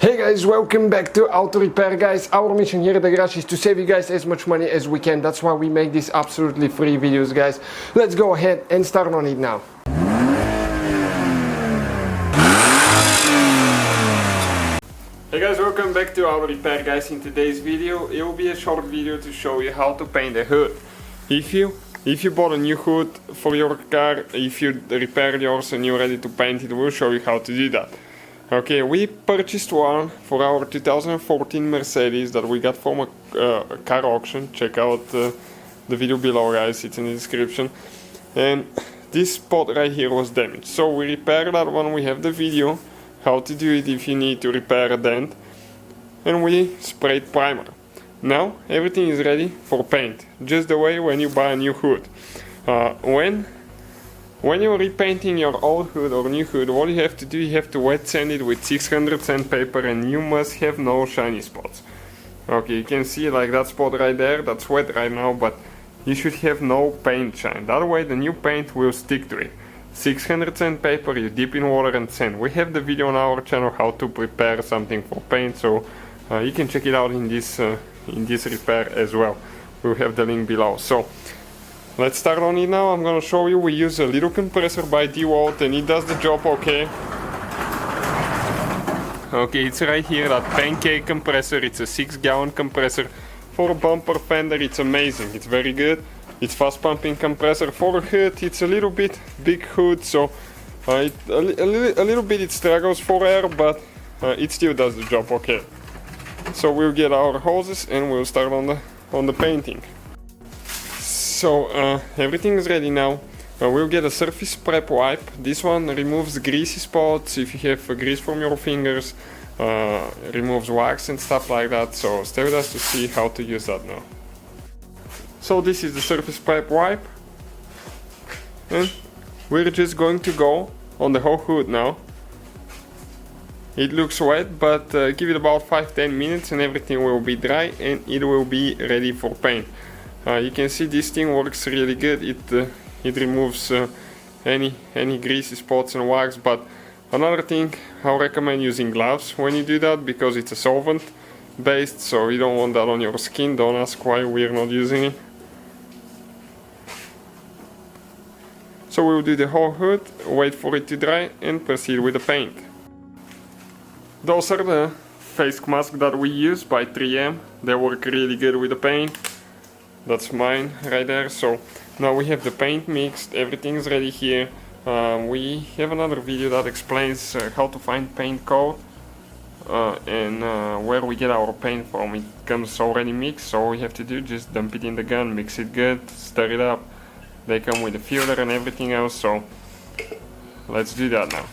Hey guys, welcome back to Auto Repair guys. Our mission here at the garage is to save you guys as much money as we can. That's why we make these absolutely free videos guys. Let's go ahead and start on it now. Hey guys, welcome back to Auto Repair guys. In today's video, it will be a short video to show you how to paint the hood. If you bought a new hood for your car, if you repaired yours and you're ready to paint it, we'll show you how to do that. Okay, we purchased one for our 2014 Mercedes that we got from a car auction. Check out the video below guys, it's in the description. And this spot right here was damaged, so we repaired that one. We have the video how to do it if you need to repair a dent, and we sprayed primer. Now everything is ready for paint, just the way when you buy a new hood. When you're repainting your old hood or new hood, what you have to do, you have to wet sand it with 600 sandpaper, and you must have no shiny spots. Okay, you can see like that spot right there, that's wet right now, but you should have no paint shine. That way the new paint will stick to it. 600 sandpaper, you dip in water and sand. We have the video on our channel how to prepare something for paint, so you can check it out in this repair as well. We'll have the link below. So let's start on it now. I'm gonna show you. We use a little compressor by DeWalt and it does the job okay. Okay, it's right here, that pancake compressor. It's a 6-gallon compressor. For a bumper fender, it's amazing. It's very good. It's fast pumping compressor. For a hood, it's a little bit big hood, so a little bit it struggles for air, but it still does the job okay. So we'll get our hoses and we'll start on the painting. So everything is ready now. We'll get a surface prep wipe. This one removes greasy spots if you have grease from your fingers, removes wax and stuff like that. So stay with us to see how to use that now. So this is the surface prep wipe, and we're just going to go on the whole hood now. It looks wet, but give it about 5-10 minutes and everything will be dry and it will be ready for paint. You can see this thing works really good. It removes any greasy spots and wax. But another thing, I recommend using gloves when you do that, because it's a solvent based, so you don't want that on your skin. Don't ask why we're not using it. So we'll do the whole hood, wait for it to dry and proceed with the paint. Those are the face masks that we use by 3M. They work really good with the paint. That's mine right there. So now we have the paint mixed, everything's ready here. We have another video that explains how to find paint code and where we get our paint from. It comes already mixed, so all we have to do, just dump it in the gun, mix it good, stir it up. They come with a filter and everything else, so let's do that now.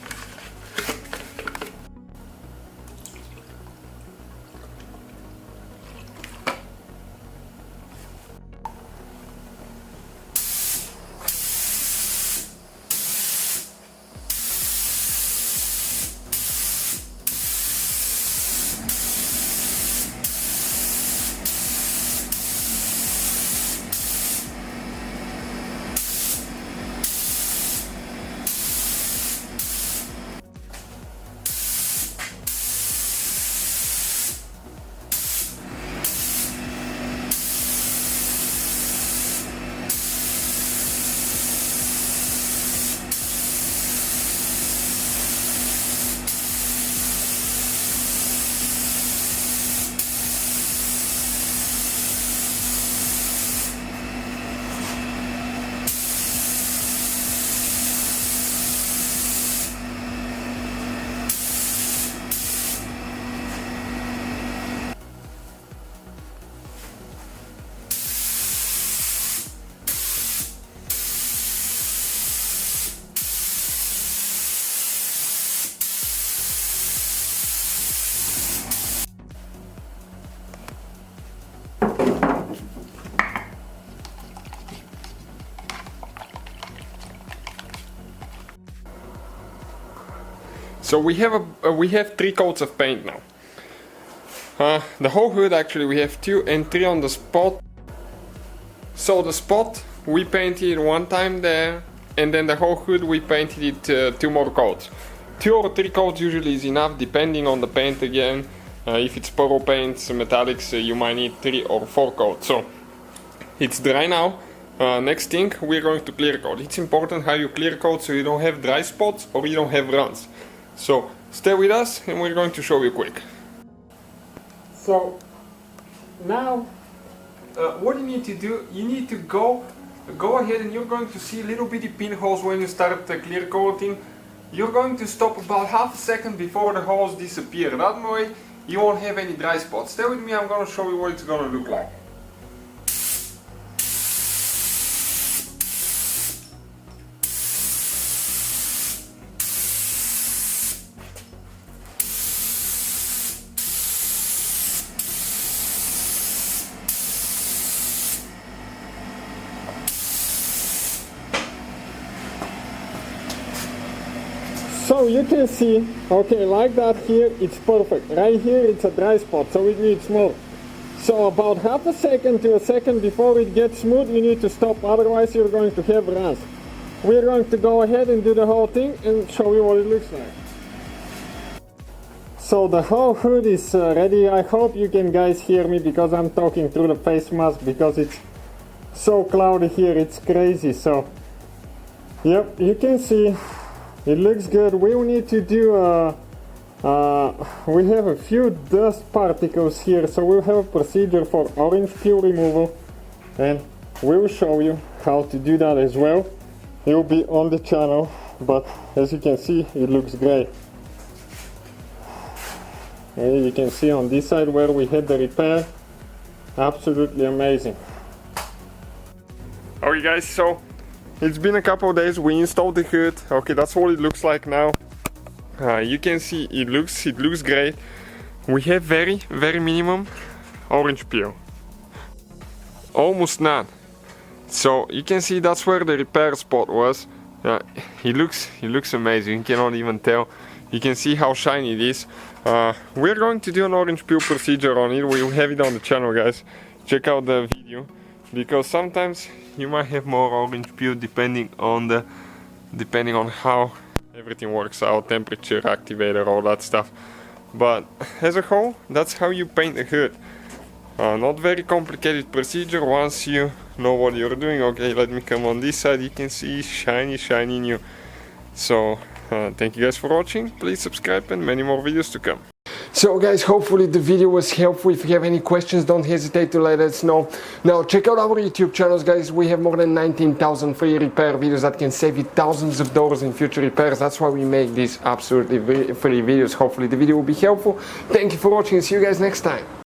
So we have 3 coats of paint now. The whole hood, actually we have 2 and 3 on the spot. So the spot we painted 1 time there, and then the whole hood we painted it 2 more coats. 2 or 3 coats usually is enough, depending on the paint again. If it's pearl paints, metallics, you might need 3 or 4 coats. So it's dry now. Next thing, we're going to clear coat. It's important how you clear coat so you don't have dry spots or you don't have runs. So stay with us and we're going to show you quick. So now what you need to do, you need to go ahead and you're going to see little bitty pinholes when you start clear coating. You're going to stop about half a second before the holes disappear. That way you won't have any dry spots. Stay with me, I'm going to show you what it's going to look like. So you can see, okay, like that here, it's perfect. Right here, it's a dry spot, so it needs more. So about half a second to a second before it gets smooth, you need to stop, otherwise you're going to have runs. We're going to go ahead and do the whole thing and show you what it looks like. So the whole hood is ready. I hope you can guys hear me because I'm talking through the face mask because it's so cloudy here, it's crazy. So, yep, you can see. It looks good. We will need to do we have a few dust particles here, so we'll have a procedure for orange peel removal and we'll show you how to do that as well. It will be on the channel, but as you can see, it looks great. And you can see on this side where we had the repair, absolutely amazing. Okay guys, so it's been a couple of days, we installed the hood. Okay, that's what it looks like now. You can see it looks great. We have very minimum orange peel. Almost none. So you can see that's where the repair spot was. It looks amazing, you cannot even tell. You can see how shiny it is. We're going to do an orange peel procedure on it. We'll have it on the channel, guys. Check out the video. Because sometimes you might have more orange peel depending on how everything works out, temperature, activator, all that stuff. But as a whole, that's how you paint a hood. Not very complicated procedure once you know what you're doing. Okay, let me come on this side. You can see shiny new. So thank you guys for watching. Please subscribe and many more videos to come. So guys, hopefully the video was helpful. If you have any questions, don't hesitate to let us know. Now check out our YouTube channels, guys. We have more than 19,000 free repair videos that can save you thousands of dollars in future repairs. That's why we make these absolutely free videos. Hopefully the video will be helpful. Thank you for watching and see you guys next time.